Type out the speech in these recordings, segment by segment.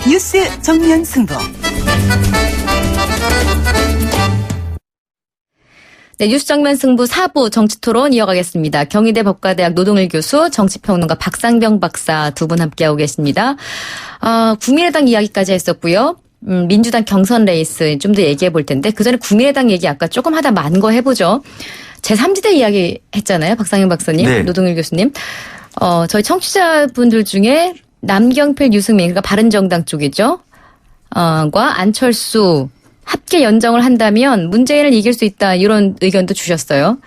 뉴스 정면 승부. 네, 뉴스 정면 승부 4부 정치토론 이어가겠습니다. 경희대 법과대학 노동일 교수, 정치평론가 박상병 박사 두 분 함께하고 계십니다. 국민의당 이야기까지 했었고요. 민주당 경선 레이스 좀 더 얘기해 볼 텐데 그전에 국민의당 얘기 아까 조금 하다 만 거 해보죠. 제3지대 이야기 했잖아요. 박상병 박사님, 네. 노동일 교수님. 저희 청취자분들 중에 남경필, 유승민, 그러니까 바른정당 쪽이죠. 과 안철수 합계 연정을 한다면 문재인을 이길 수 있다 이런 의견도 주셨어요.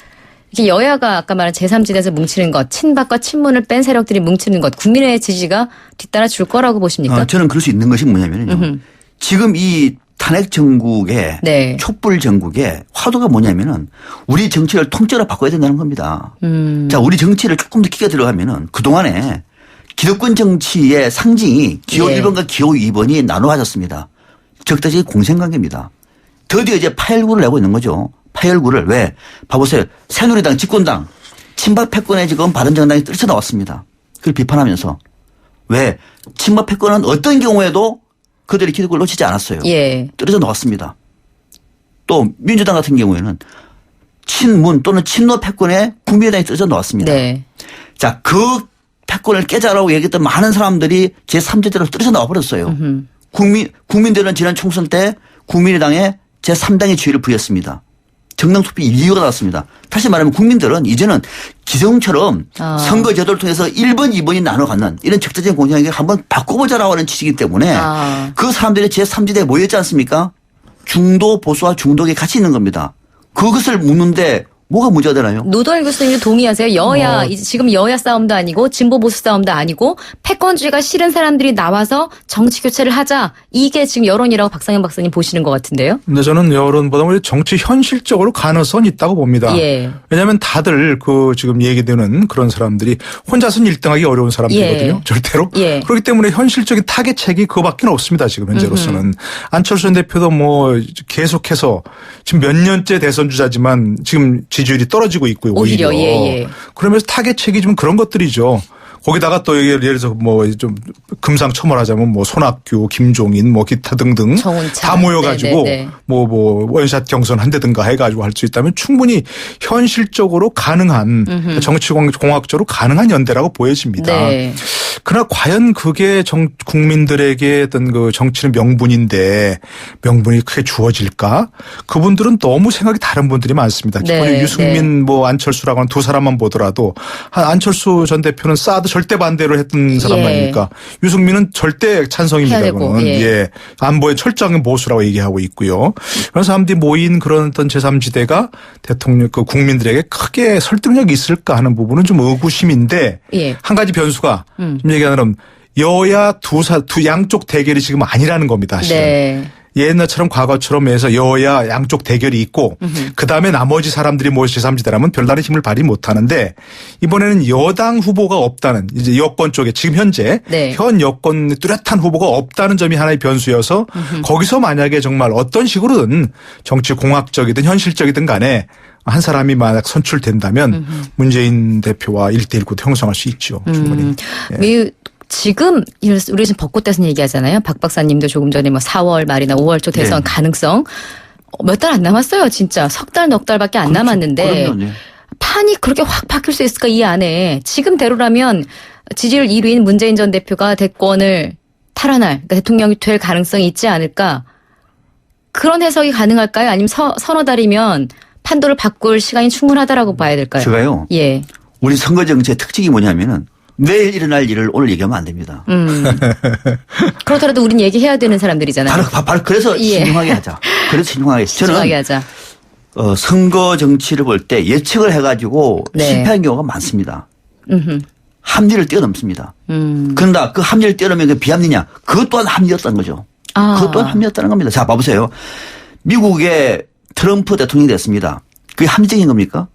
이게 여야가 아까 말한 제3지대에서 뭉치는 것, 친박과 친문을 뺀 세력들이 뭉치는 것, 국민의 지지가 뒤따라 줄 거라고 보십니까? 저는 그럴 수 있는 것이 뭐냐면요. 지금 이 탄핵 정국의 네. 촛불 정국의 화두가 뭐냐면은 우리 정치를 통째로 바꿔야 된다는 겁니다. 자, 우리 정치를 조금 더 깊게 들어가면은 그동안에 기득권 정치의 상징이 기호 예. 1번과 기호 2번이 나눠가졌습니다. 적대적인 공생관계입니다. 드디어 이제 파열구를 내고 있는 거죠. 파열구를. 왜? 봐보세요. 새누리당 집권당 친박 패권에 지금 바른정당이 떨쳐 나왔습니다. 그걸 비판하면서. 왜? 친박 패권은 어떤 경우에도 그들이 기득권을 놓치지 않았어요. 예. 떨어져 나왔습니다. 또 민주당 같은 경우에는 친문 또는 친노 패권에 국민의당이 떨어져 나왔습니다. 네. 자, 그 패권을 깨자라고 얘기했던 많은 사람들이 제3지대로 떨어져 나와버렸어요. 국민들은 지난 총선 때 국민의당에 제3당의 지위를 부여했습니다. 정당 투표 1위가 나왔습니다. 다시 말하면 국민들은 이제는 기성처럼 선거 제도를 통해서 1번, 2번이 나눠 갖는 이런 적대적인 공정에게 한번 바꿔보자라고 하는 취지이기 때문에 그 사람들이 제3지대에 모였지 않습니까? 중도 보수와 중도가 같이 있는 겁니다. 그것을 묻는데 뭐가 문제가 되나요? 노동일 교수님도 동의하세요? 여야, 지금 여야 싸움도 아니고 진보 보수 싸움도 아니고 패권주의가 싫은 사람들이 나와서 정치 교체를 하자. 이게 지금 여론이라고 박상현 박사님 보시는 것 같은데요? 근데 저는 여론보다 정치 현실적으로 가능성이 있다고 봅니다. 예. 왜냐하면 다들 지금 얘기되는 그런 사람들이 혼자서는 1등하기 어려운 사람들이거든요. 예. 절대로. 예. 그렇기 때문에 현실적인 타겟책이 그거밖에 없습니다. 지금 현재로서는. 안철수 전 대표도 계속해서 지금 몇 년째 대선 주자지만 지금 지지율이 떨어지고 있고요. 오히려. 예. 그러면서 타겟책이 좀 그런 것들이죠. 거기다가 또 예를 들어서 좀 금상첨화하자면 손학규, 김종인, 기타 등등 정운찬. 다 모여가지고 네네네. 원샷 경선 한다든가 해가지고 할 수 있다면 충분히 현실적으로 가능한 정치공학적으로 가능한 연대라고 보여집니다. 네. 그러나 과연 그게 국민들에게 어떤 그 정치는 명분인데 명분이 크게 주어질까? 그분들은 너무 생각이 다른 분들이 많습니다. 네. 유승민 안철수라고 하는 두 사람만 보더라도 안철수 전 대표는 사드 절대 반대로 했던 사람 예. 아닙니까? 유승민은 절대 찬성입니다. 해야 되고, 그거는. 예. 안보의 철저한 보수라고 얘기하고 있고요. 그런 사람들이 모인 그런 어떤 제3지대가 대통령 국민들에게 크게 설득력이 있을까 하는 부분은 좀 의구심인데 예. 한 가지 변수가 지금 얘기하는 여야 두 양쪽 대결이 지금 아니라는 겁니다. 사실은. 네. 옛날처럼 과거처럼 해서 여야 양쪽 대결이 있고 그다음에 나머지 사람들이 모여서 제3지대라면 별다른 힘을 발휘 못하는데 이번에는 여당 후보가 없다는 이제 여권 쪽에 지금 현재 네. 현 여권 뚜렷한 후보가 없다는 점이 하나의 변수여서 거기서 만약에 정말 어떤 식으로든 정치 공학적이든 현실적이든 간에 한 사람이 만약 선출된다면 문재인 대표와 1대1 구도 형성할 수 있죠. 충분히. 예. 지금 우리 지금 벚꽃 대선 얘기하잖아요. 박 박사님도 조금 전에 4월 말이나 5월 초 대선 네. 가능성 몇 달 안 남았어요. 진짜 석 달 넉 달밖에 안 남았는데 그럼요. 판이 그렇게 확 바뀔 수 있을까 이 안에. 지금대로라면 지지율 1위인 문재인 전 대표가 대권을 탈환할 그러니까 대통령이 될 가능성이 있지 않을까. 그런 해석이 가능할까요? 아니면 서너 달이면 판도를 바꿀 시간이 충분하다라고 봐야 될까요? 제가요. 예. 우리 선거 정치의 특징이 뭐냐면은 내일 일어날 일을 오늘 얘기하면 안 됩니다. 그렇더라도 우린 얘기해야 되는 사람들이잖아요. 바로 그래서 예. 신중하게 하자. 그래서 신중하게. 신중하게 하자. 선거 정치를 볼 때 예측을 해가지고 네. 실패한 경우가 많습니다. 합리를 뛰어넘습니다. 그런다 그 합리를 뛰어넘으면 그 비합리냐? 그것 또한 합리였다는 거죠. 그것 또한 합리였다는 겁니다. 자, 봐보세요. 미국의 트럼프 대통령이 됐습니다. 그게 합리적인 겁니까?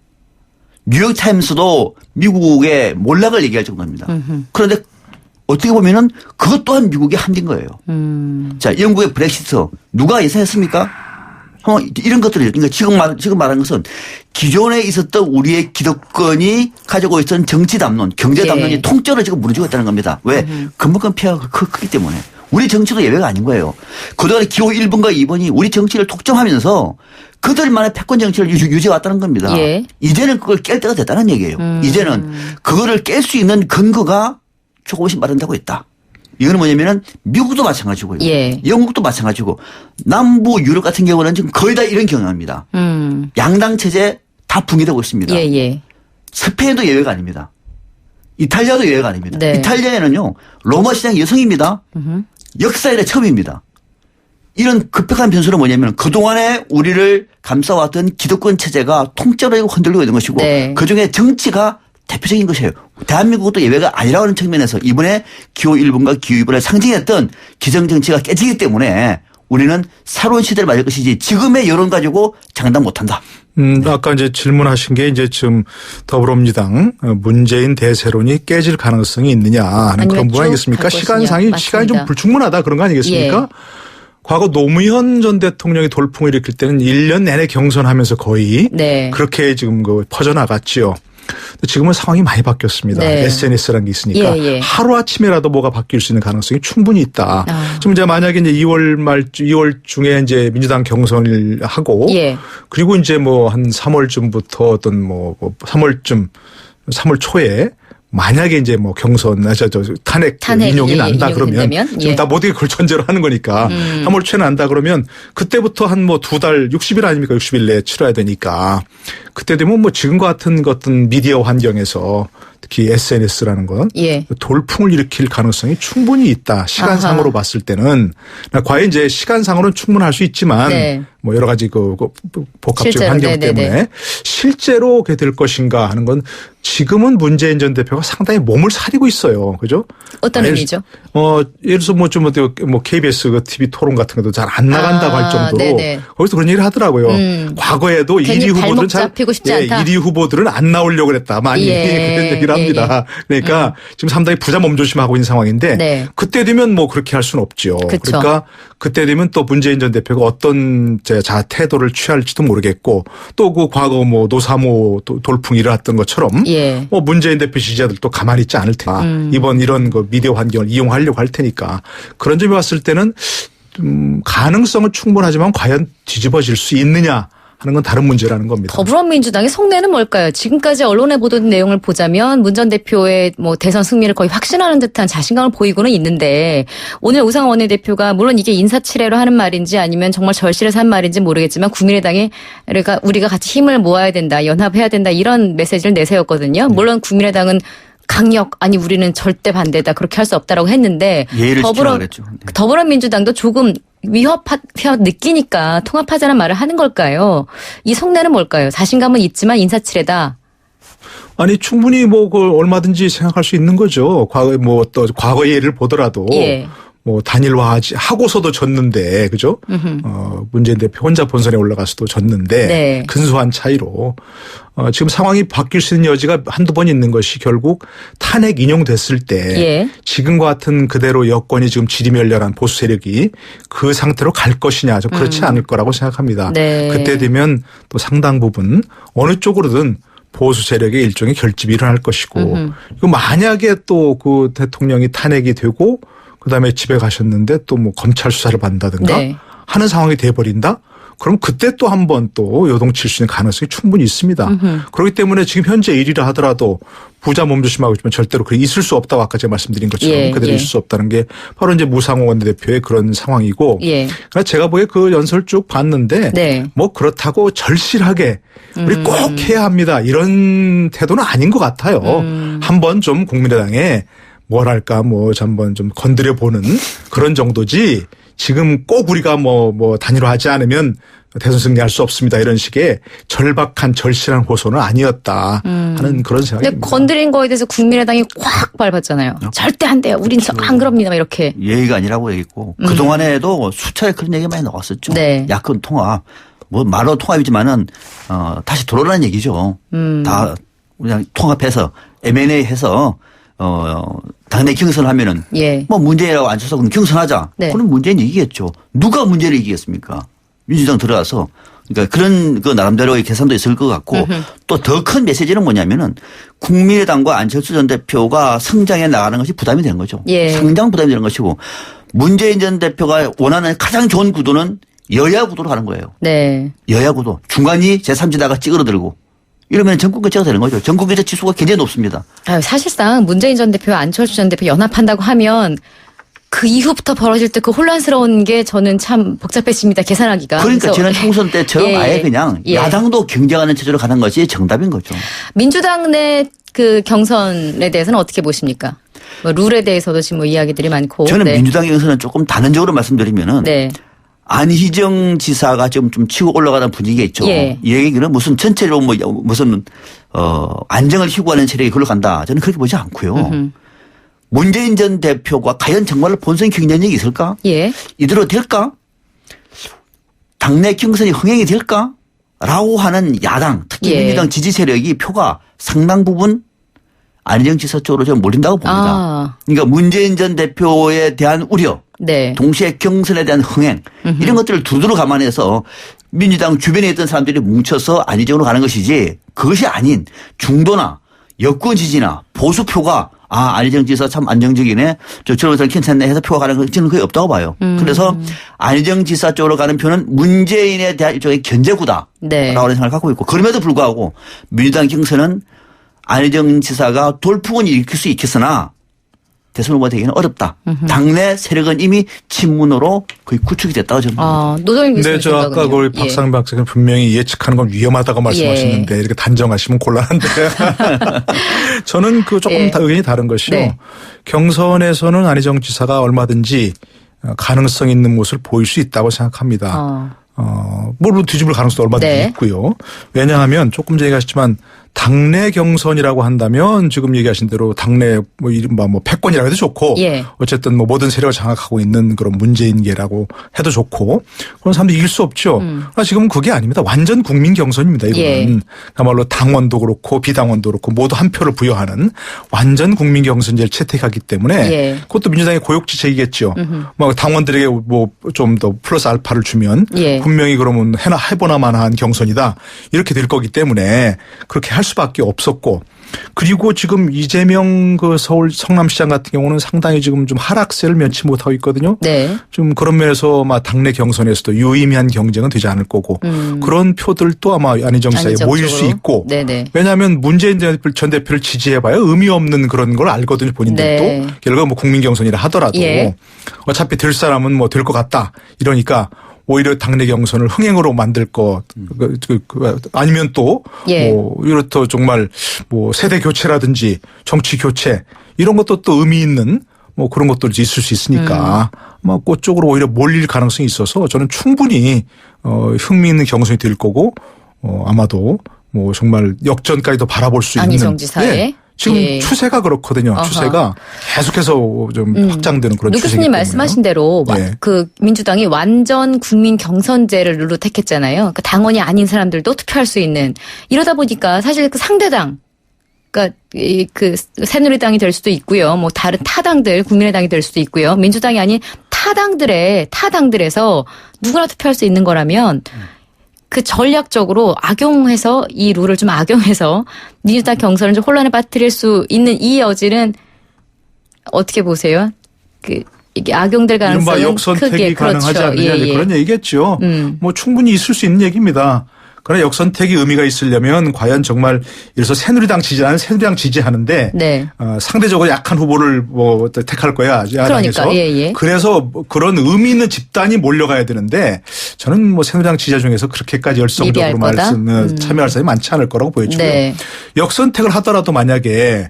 뉴욕타임스도 미국의 몰락을 얘기할 정도입니다. 그런데 어떻게 보면은 그것 또한 미국의 합리인 거예요. 자, 영국의 브렉시트 누가 예상했습니까? 이런 것들이 그러니까 지금 말한 것은 기존에 있었던 우리의 기득권이 가지고 있던 정치 담론, 경제 담론이 예. 통째로 지금 무너지고 있다는 겁니다. 왜? 근본권 폐하가 크기 때문에. 우리 정치도 예외가 아닌 거예요. 그동안에 기호 1번과 2번이 우리 정치를 독점하면서 그들만의 패권 정치를 유지해 왔다는 겁니다. 예. 이제는 그걸 깰 때가 됐다는 얘기예요. 이제는 그거를 깰 수 있는 근거가 조금씩 마련되고 있다. 이거는 뭐냐면은 미국도 마찬가지고요. 예. 영국도 마찬가지고 남부 유럽 같은 경우는 지금 거의 다 이런 경향입니다. 양당 체제 다 붕괴되고 있습니다. 예, 예. 스페인도 예외가 아닙니다. 이탈리아도 예외가 아닙니다. 네. 이탈리아에는요. 로마 시장 여성입니다. 역사 이래 처음입니다. 이런 급격한 변수는 뭐냐면 그동안에 우리를 감싸왔던 기득권 체제가 통째로 흔들리고 있는 것이고 네. 그중에 정치가 대표적인 것이에요. 대한민국도 예외가 아니라고 하는 측면에서 이번에 기호 1번과 기호 2번을 상징했던 기성정치가 깨지기 때문에 우리는 새로운 시대를 맞을 것이지 지금의 여론 가지고 장담 못한다. 아까 이제 질문하신 게 이제 지금 더불어민주당 문재인 대세론이 깨질 가능성이 있느냐 하는 그런 부분 아니겠습니까? 갈 것이냐. 시간이 좀 맞습니다. 불충분하다 그런 거 아니겠습니까? 예. 과거 노무현 전 대통령이 돌풍을 일으킬 때는 1년 내내 경선하면서 거의 네. 그렇게 지금 퍼져나갔지요. 지금은 상황이 많이 바뀌었습니다. 네. SNS라는 게 있으니까 예, 예. 하루아침에라도 뭐가 바뀔 수 있는 가능성이 충분히 있다. 아. 지금 이제 만약에 이제 2월 중에 이제 민주당 경선을 하고 예. 그리고 이제 뭐 한 3월쯤부터 어떤 3월 초에 만약에 이제 뭐 경선, 탄핵 인용이 예, 난다 인용이 그러면 된다면? 지금 예. 다 모든 게 그걸 전제로 하는 거니까 3월 초에 난다 그러면 그때부터 한 뭐 2달 60일 아닙니까? 60일 내에 치러야 되니까 그때 되면 뭐 지금과 같은 어떤 미디어 환경에서 특히 SNS라는 건 예. 돌풍을 일으킬 가능성이 충분히 있다. 시간상으로 아하. 봤을 때는 과연 이제 시간상으로는 충분할 수 있지만 네. 뭐 여러 가지 그 복합적 실제로, 환경 네네네. 때문에 실제로 그게 될 것인가 하는 건 지금은 문재인 전 대표가 상당히 몸을 사리고 있어요. 그죠? 어떤 의미죠? 예를 들어서 뭐 KBS 그 TV 토론 같은 것도 잘 안 나간다고 할 정도로 네네. 거기서 그런 얘기를 하더라고요. 과거에도 괜히 1위 후보들은 발목 잡히고 싶지 않다. 1위 후보들은 안 나오려고 그랬다. 많이 예. 그런 얘기를 합니다. 그러니까 지금 상당히 부자 몸조심하고 있는 상황인데 네. 그때 되면 뭐 그렇게 할 수는 없죠. 그쵸. 그러니까 그때 되면 또 문재인 전 대표가 어떤 태도를 취할지도 모르겠고 또 그 과거 뭐 노사모 돌풍이 일어났던 것처럼 예. 뭐 문재인 대표 지지자들도 가만히 있지 않을 테니까 이번 이런 그 미디어 환경을 이용하려고 할 테니까 그런 점에 봤을 때는 가능성은 충분하지만 과연 뒤집어질 수 있느냐 하는 건 다른 문제라는 겁니다. 더불어민주당의 속내는 뭘까요? 지금까지 언론에 보도된 내용을 보자면 문 전 대표의 뭐 대선 승리를 거의 확신하는 듯한 자신감을 보이고는 있는데 오늘 우상호 원내대표가 물론 이게 인사치레로 하는 말인지 아니면 정말 절실해서 한 말인지 모르겠지만 국민의당에 우리가 같이 힘을 모아야 된다, 연합해야 된다 이런 메시지를 내세웠거든요. 물론 국민의당은 강력 아니 우리는 절대 반대다 그렇게 할 수 없다라고 했는데 예의를 지키라고 그랬죠. 네. 더불어민주당도 조금 위협 느끼니까 통합하자는 말을 하는 걸까요? 이 속내는 뭘까요? 자신감은 있지만 인사치레다. 아니 충분히 뭐 그 얼마든지 생각할 수 있는 거죠. 과거 예를 보더라도 예. 뭐 단일화하지 하고서도 졌는데 그죠? 문재인 대표 혼자 본선에 올라가서도 졌는데 네. 근소한 차이로 지금 상황이 바뀔 수 있는 여지가 한두 번 있는 것이 결국 탄핵 인용됐을 때 예. 지금과 같은 그대로 여권이 지금 지리멸렬한 보수 세력이 그 상태로 갈 것이냐 좀 그렇지 않을 거라고 생각합니다. 네. 그때 되면 또 상당 부분 어느 쪽으로든 보수 세력의 일종의 결집이 일어날 것이고 이거 만약에 또 그 대통령이 탄핵이 되고 그다음에 집에 가셨는데 또 뭐 검찰 수사를 받는다든가 네. 하는 상황이 돼버린다? 그럼 그때 또 한 번 또 요동칠 수 있는 가능성이 충분히 있습니다. 그렇기 때문에 지금 현재 일이라 하더라도 부자 몸조심하고 있지만 절대로 그게 있을 수 없다고 아까 제가 말씀드린 것처럼 예, 그대로 예. 있을 수 없다는 게 바로 이제 무상호 원내대표의 그런 상황이고 예. 그러니까 제가 보기에 그 연설 쭉 봤는데 네. 뭐 그렇다고 절실하게 우리 꼭 해야 합니다. 이런 태도는 아닌 것 같아요. 한번 좀 국민의당에 뭐랄까 한번 좀 건드려 보는 그런 정도지 지금 꼭 우리가 뭐 단일화하지 않으면 대선 승리할 수 없습니다. 이런 식의 절박한 절실한 호소는 아니었다 하는 그런 근데 생각입니다. 건드린 거에 대해서 국민의당이 꽉 밟았잖아요. 절대 안 돼요. 우린 안 그럽니다. 이렇게. 예의가 아니라고 얘기했고 그동안에도 수차례 그런 얘기가 많이 나왔었죠. 네. 야권 통합. 뭐 말로 통합이지만은 다시 돌아오라는 얘기죠. 다 그냥 통합해서 M&A 해서 당내 경선을 하면은 예. 뭐 문재인이라고 앉혀서 그럼 경선하자. 네. 그럼 문재인 이기겠죠. 누가 문재인을 이기겠습니까? 민주당 들어가서 그러니까 그런 그 나름대로의 계산도 있을 것 같고 또 더 큰 메시지는 뭐냐면은 국민의당과 안철수 전 대표가 성장해 나가는 것이 부담이 되는 거죠. 예. 성장 부담이 되는 것이고 문재인 전 대표가 원하는 가장 좋은 구도는 여야 구도로 가는 거예요. 네. 여야 구도. 중간이 제3지다가 찌그러들고 이러면 정권 교체가 되는 거죠. 정권 교체 지수가 굉장히 높습니다. 사실상 문재인 전 대표와 안철수 전 대표 연합한다고 하면 그 이후부터 벌어질 때 그 혼란스러운 게 저는 참 복잡했습니다. 계산하기가. 그러니까 그래서 지난 총선 때처럼 예. 아예 그냥 예. 야당도 경쟁하는 체제로 가는 것이 정답인 거죠. 민주당 내 그 경선에 대해서는 어떻게 보십니까? 뭐 룰에 대해서도 지금 뭐 이야기들이 많고. 저는 네. 민주당의 경선은 조금 단언적으로 말씀드리면은 네. 안희정 지사가 좀 치고 올라가는 분위기가 있죠. 예. 이 얘기는 무슨 전체로 뭐 무슨 안정을 희구하는 세력이 그걸로 간다. 저는 그렇게 보지 않고요. 문재인 전 대표가 과연 정말로 본선 경쟁력이 있을까? 예. 이대로 될까? 당내 경선이 흥행이 될까? 라고 하는 야당, 특히 예. 민주당 지지 세력이 표가 상당 부분 안희정 지사 쪽으로 좀 몰린다고 봅니다. 아. 그러니까 문재인 전 대표에 대한 우려, 네. 동시에 경선에 대한 흥행 이런 것들을 두루두루 감안해서 민주당 주변에 있던 사람들이 뭉쳐서 안희정으로 가는 것이지 그것이 아닌 중도나 여권 지지나 보수표가 안희정 지사 참 안정적이네. 저런 사람 괜찮네 해서 표가 가는 건 저는 거의 없다고 봐요. 그래서 안희정 지사 쪽으로 가는 표는 문재인에 대한 일종의 견제구다. 네. 라고 하는 생각을 갖고 있고 그럼에도 불구하고 민주당 경선은 안희정 지사가 돌풍은 일으킬 수 있겠으나 대선 후보가 되기는 어렵다. 당내 세력은 이미 친문으로 거의 구축이 됐다고 저는 봅니다. 노동일 교수님. 네, 저 아까 그 박상민 박사님 분명히 예측하는 건 위험하다고 말씀하셨는데 이렇게 단정하시면 곤란한데 저는 그 조금 예. 의견이 다른 것이요. 네. 경선에서는 안희정 지사가 얼마든지 가능성 있는 모습을 보일 수 있다고 생각합니다. 물론 뒤집을 가능성도 얼마든지 네. 있고요. 왜냐하면 조금 전에 얘기하셨지만 당내 경선이라고 한다면 지금 얘기하신 대로 당내 뭐 이른바 뭐 패권이라고 해도 좋고 예. 어쨌든 뭐 모든 세력을 장악하고 있는 그런 문재인계라고 해도 좋고 그런 사람도 이길 수 없죠. 지금은 그게 아닙니다. 완전 국민 경선입니다. 이거는 예. 그야말로 당원도 그렇고 비당원도 그렇고 모두 한 표를 부여하는 완전 국민 경선제를 채택하기 때문에 예. 그것도 민주당의 고육지책이겠죠. 뭐 당원들에게 뭐 좀 더 플러스 알파를 주면 예. 분명히 그러면 해보나마나한 경선이다 이렇게 될 거기 때문에 그렇게 할 수밖에 없었고 그리고 지금 이재명 그 서울 성남시장 같은 경우는 상당히 지금 좀 하락세를 면치 못하고 있거든요. 네. 좀 그런 면에서 아마 당내 경선에서도 유의미한 경쟁은 되지 않을 거고 그런 표들도 아마 안희정 지사에 모일 수 쪽으로. 있고 네네. 왜냐하면 문재인 전 대표를 지지해봐야 의미 없는 그런 걸 알거든요. 본인들도. 네. 결과 뭐 국민 경선이라 하더라도 예. 어차피 될 사람은 뭐 될 것 같다 이러니까 오히려 당내 경선을 흥행으로 만들 것 아니면 또 예. 뭐 이렇다 정말 뭐 세대 교체라든지 정치 교체 이런 것도 또 의미 있는 뭐 그런 것들이 있을 수 있으니까 아마 그쪽으로 오히려 몰릴 가능성이 있어서 저는 충분히 흥미있는 경선이 될 거고 아마도 뭐 정말 역전까지도 바라볼 수 있는 안희정 지사의. 네. 지금 예. 추세가 그렇거든요. 어허. 추세가 계속해서 좀 확장되는 그런 노 추세이기 교수님 때문에. 말씀하신 대로 예. 그 민주당이 완전 국민 경선제를 룰로 택했잖아요. 그러니까 당원이 아닌 사람들도 투표할 수 있는 이러다 보니까 사실 그 상대당 그러니까 그 새누리당이 될 수도 있고요. 뭐 다른 타당들 국민의당이 될 수도 있고요. 민주당이 아닌 타당들에서 누구나 투표할 수 있는 거라면 그 전략적으로 악용해서 이 룰을 좀 악용해서 민주당 경선을 좀 혼란에 빠뜨릴 수 있는 이 여지는 어떻게 보세요? 이게 악용될 이른바 가능성은 역선택이 크게 가능하지 그렇죠. 않느냐 예, 예. 그런 얘기겠죠. 뭐 충분히 있을 수 있는 얘기입니다. 그러나 역선택이 의미가 있으려면 과연 정말 이래서 새누리당 지지하는데 네. 상대적으로 약한 후보를 뭐 택할 거야 야당에서. 그러니까, 예. 그래서 그런 의미 있는 집단이 몰려가야 되는데 저는 뭐 새누리당 지지자 중에서 그렇게까지 열성적으로 미비할 거다? 참여할 사람이 많지 않을 거라고 보여지고요. 네. 역선택을 하더라도 만약에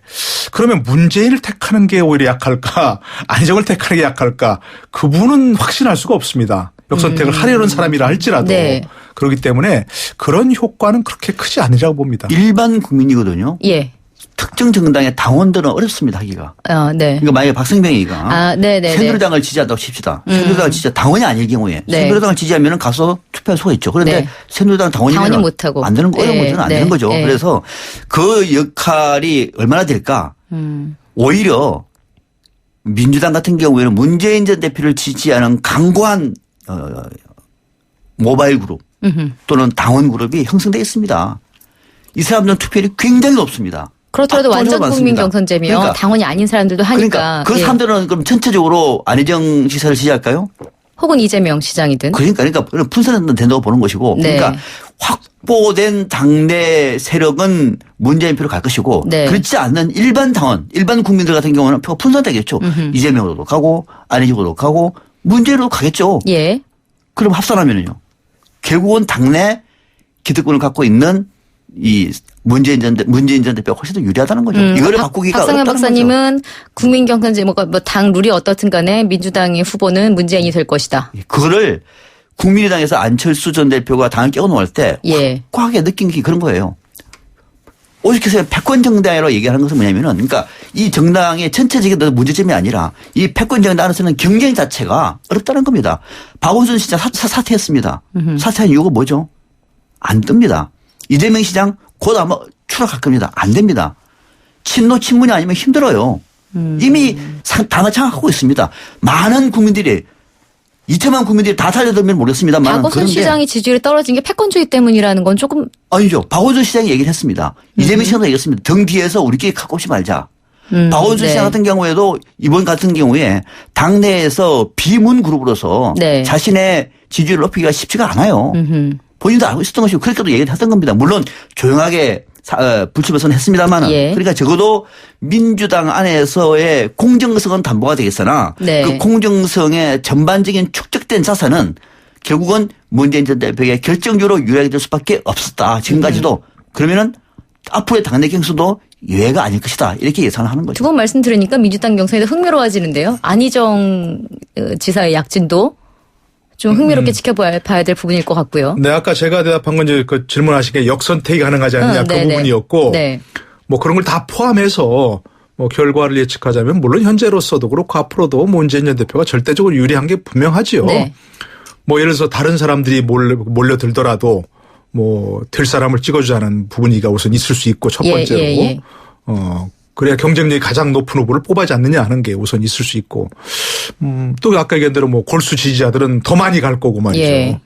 그러면 문재인을 택하는 게 오히려 약할까 안희정을 택하는 게 약할까 그분은 확신할 수가 없습니다. 역선택을 하려는 사람이라 할지라도 네. 그렇기 때문에 그런 효과는 그렇게 크지 않으리라고 봅니다. 일반 국민이거든요. 예. 특정 정당의 당원들은 어렵습니다 하기가. 네. 그러니까 만약에 박성병이가 네네네. 새누리당을 지지한다고 칩시다. 새누리당을 지지 당원이 아닐 경우에 네. 새누리당을 지지하면 가서 투표할 수가 있죠. 그런데 네. 새누리당 당원이 못하고. 안 되는 거 어려운 거는 안 되는 거죠. 네. 그래서 그 역할이 얼마나 될까? 오히려 민주당 같은 경우에는 문재인 전 대표를 지지하는 강고한 모바일 그룹 또는 당원 그룹이 형성되어 있습니다. 이 사람들은 투표율이 굉장히 높습니다. 그렇더라도 완전 압도적으로 국민 많습니다. 경선제면 그러니까, 당원이 아닌 사람들도 하니까. 그 예. 사람들은 그럼 전체적으로 안희정 지사를 지지할까요? 혹은 이재명 시장이든. 그러니까 분산은 된다고 보는 것이고 네. 그러니까 확보된 당내 세력은 문재인 표로 갈 것이고 네. 그렇지 않는 일반 당원, 일반 국민들 같은 경우는 표가 분산되겠죠. 이재명으로도 가고 안희정으로도 가고 문재인으로도 가겠죠. 예. 그럼 합산하면요. 결국은 당내 기득권을 갖고 있는 이 문재인 전 대표가 훨씬 더 유리하다는 거죠. 이거를 바꾸기가 박상현 어렵다는 박사님은 거죠. 국민 경선제 당 룰이 어떻든 간에 민주당의 후보는 문재인이 될 것이다. 그거를 국민의당에서 안철수 전 대표가 당을 깨고 나올 때 예. 확고하게 느낀 게 그런 거예요. 오죽해서 패권 정당이라고 얘기하는 것은 뭐냐면은 그러니까 이 정당의 전체적인 문제점이 아니라 이 패권 정당 안에서는 경쟁 자체가 어렵다는 겁니다. 박원순 시장 사퇴했습니다. 사퇴한 이유가 뭐죠? 안 뜹니다. 이재명 시장 곧 아마 추락할 겁니다. 안 됩니다. 친노 친문이 아니면 힘들어요. 이미 당을 장악하고 있습니다. 많은 국민들이 2천만 국민들이 다 살려들면 모르겠습니다만 박원순 시장이 지지율이 떨어진 게 패권주의 때문이라는 건 조금 아니죠. 박원순 시장이 얘기를 했습니다. 이재명 시장도 얘기했습니다. 등 뒤에서 우리끼리 가깝지 말자. 박원순 네. 시장 같은 경우에도 이번 같은 경우에 당내에서 비문 그룹으로서 네. 자신의 지지율을 높이기가 쉽지가 않아요. 본인도 알고 있었던 것이고 그렇게도 얘기를 했던 겁니다. 물론 조용하게 불출마선 했습니다만 예. 그러니까 적어도 민주당 안에서의 공정성은 담보가 되겠으나 네. 그 공정성의 전반적인 축적된 자산은 결국은 문재인 전 대표에게 결정적으로 유리하게 될 수밖에 없었다. 지금까지도. 그러면은 앞으로의 당내 경선도 예외가 아닐 것이다. 이렇게 예상을 하는 거죠. 두 번 말씀 들으니까 민주당 경선이 더 흥미로워지는데요. 안희정 지사의 약진도 좀 흥미롭게 지켜봐야 될 부분일 것 같고요. 네, 아까 제가 대답한 건 이제 그 질문하신 게 역선택이 가능하지 않느냐 그 네네. 부분이었고 네. 뭐 그런 걸 다 포함해서 뭐 결과를 예측하자면 물론 현재로서도 그렇고 앞으로도 문재인 전 대표가 절대적으로 유리한 게 분명하지요. 네. 뭐 예를 들어서 다른 사람들이 몰려들더라도 뭐 될 사람을 찍어주자는 부분이가 우선 있을 수 있고 첫 번째로 예. 그래야 경쟁력이 가장 높은 후보를 뽑아지 않느냐 하는 게 우선 있을 수 있고 또 아까 얘기한 대로 뭐 골수 지지자들은 더 많이 갈 거고 말이죠. 예.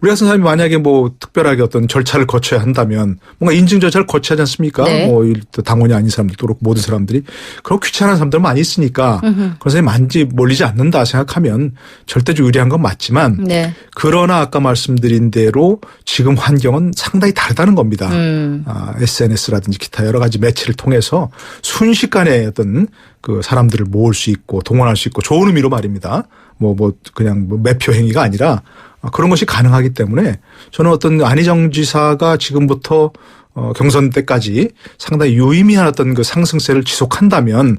우리 같은 사람이 만약에 뭐 특별하게 어떤 절차를 거쳐야 한다면 뭔가 인증 절차를 거쳐야 하지 않습니까? 네. 뭐 당원이 아닌 사람들도 그렇고 모든 사람들이 그런 귀찮은 사람들 많이 있으니까 그런 사람이 많이 몰리지 않는다 생각하면 절대적으로 유리한 건 맞지만 네. 그러나 아까 말씀드린 대로 지금 환경은 상당히 다르다는 겁니다. SNS라든지 기타 여러 가지 매체를 통해서 순식간에 어떤 그 사람들을 모을 수 있고 동원할 수 있고 좋은 의미로 말입니다. 그냥 매표 행위가 아니라 그런 것이 가능하기 때문에 저는 어떤 안희정 지사가 지금부터 경선 때까지 상당히 유의미한 어떤 그 상승세를 지속한다면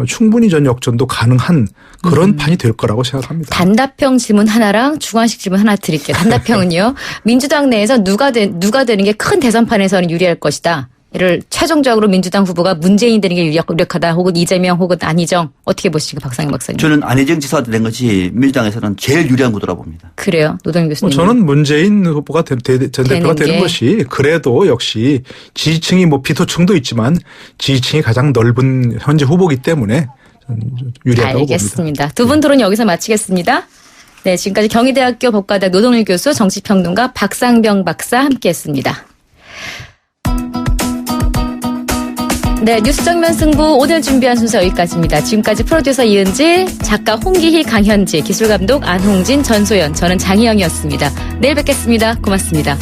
충분히 전 역전도 가능한 그런 판이 될 거라고 생각합니다. 단답형 질문 하나랑 주관식 질문 하나 드릴게요. 단답형은요. 민주당 내에서 누가 되는 게 큰 대선판에서는 유리할 것이다. 이를 최종적으로 민주당 후보가 문재인 되는 게 유력하다. 혹은 이재명 혹은 안희정. 어떻게 보시고 박상현 박사님. 저는 안희정 지사한테 된 것이 민주당에서는 제일 유리한 구도라 봅니다. 그래요. 노동현 교수님. 저는 문재인 후보가 전 대표가 되는 것이 그래도 역시 지지층이 뭐 비토층도 있지만 지지층이 가장 넓은 현재 후보이기 때문에 유리하다고 알겠습니다. 봅니다. 두 분 토론 여기서 마치겠습니다. 네, 지금까지 경희대학교 법과대학 노동일 교수, 정치평론가 박상병 박사 함께했습니다. 네, 뉴스 정면 승부 오늘 준비한 순서 여기까지입니다. 지금까지 프로듀서 이은지, 작가 홍기희, 강현지, 기술감독 안홍진, 전소연, 저는 장희영이었습니다. 내일 뵙겠습니다. 고맙습니다.